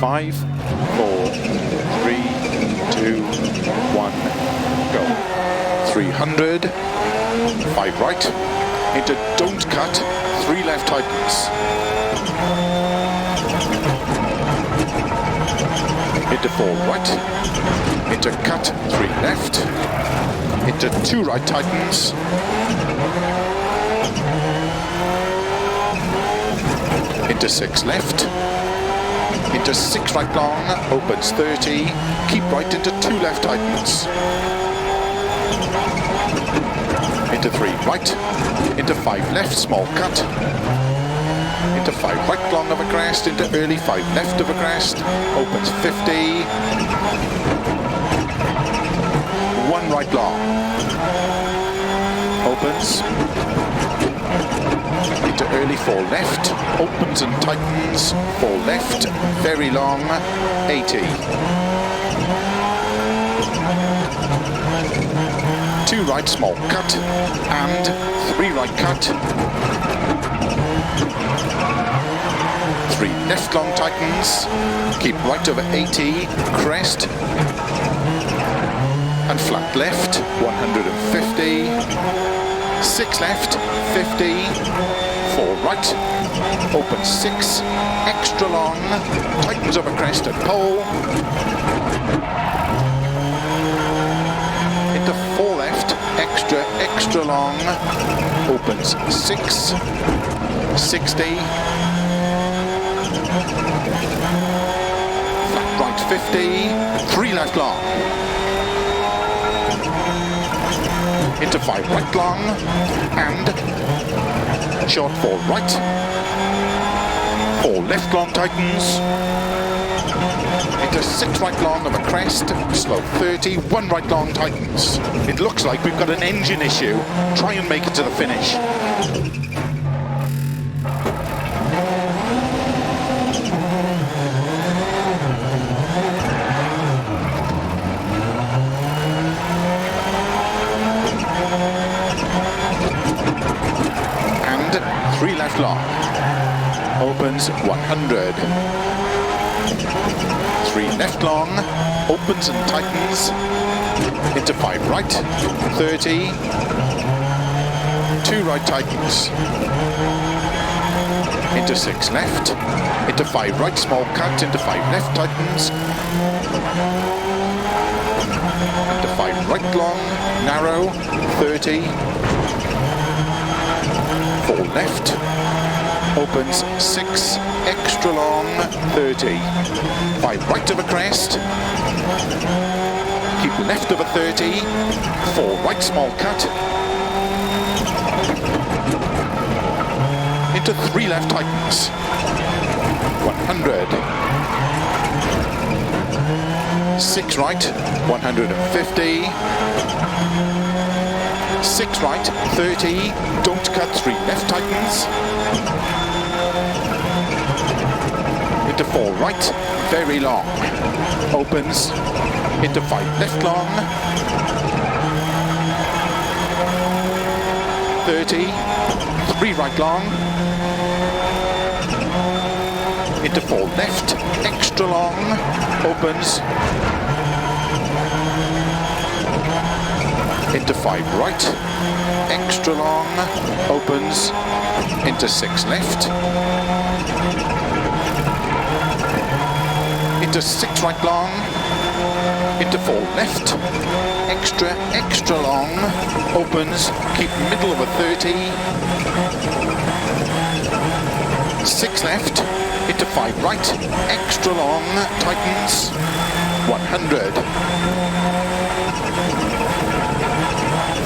5, 4, 3, 2, 1, go. 300, 5 right, into don't cut, 3 left tightens. Into 4 right, into cut, 3 left, into 2 right tightens, into 6 left, into 6 right long, opens 30, keep right into 2 left tightens, into 3 right, into 5 left, small cut, into 5 right long of a crest, into early 5 left of a crest, opens 50, 1 right long, opens, into early 4 left, opens and tightens, 4 left, very long, 80. 2 right, small cut, and 3 right cut, 3 left long tightens, keep right over 80, crest, and flat left, 150, 6 left, 50, 4 right, open 6, extra long, tightens over crest and pole, into 4 left, extra long, opens 6, 60, flat right 50, 3 left long, into 5 right long, and short 4 right, 4 left long tightens, into 6 right long of a crest, slow 30, 1 right long tightens. It looks like we've got an engine issue. Try and make it to the finish. And 3 left long. Opens 100. 3 left long, opens and tightens, into 5 right, 30, 2 right tightens, into 6 left, into 5 right, small cut, into 5 left tightens, into 5 right long, narrow, 30, 4 left, opens 6, extra long, 30, 5 right of a crest, keep left of a 30, 4 right small cut, into 3 left tightens, 100, 6 right, 150, 6 right, 30, don't cut, 3 left tightens, into 4 right, very long, opens, into 5 left long, 30, 3 right long, into 4 left, extra long, opens, into 5 right, extra long, opens, into 6 left, into 6 right long, into 4 left, extra long, opens, keep middle of a 30, 6 left, into 5 right, extra long, tightens, 100,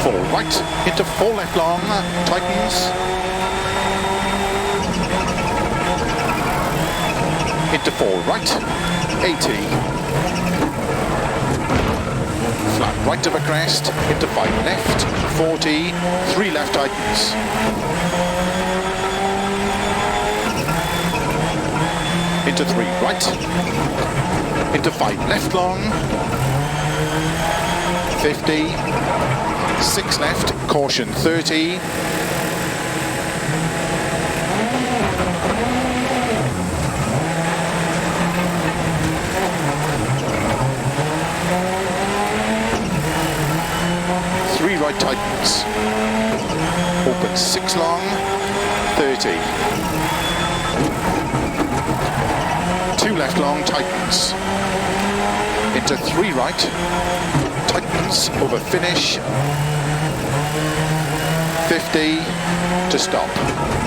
4 right, into 4 left long, tightens, into 4 right, 80, flat right of a crest, into 5 left, 40, 3 left tightens, into 3 right, into 5 left long, 50, 6 left, caution 30, right tightens. Open 6 long, 30. 2 left long, tightens. Into 3 right, tightens over finish. 50 to stop.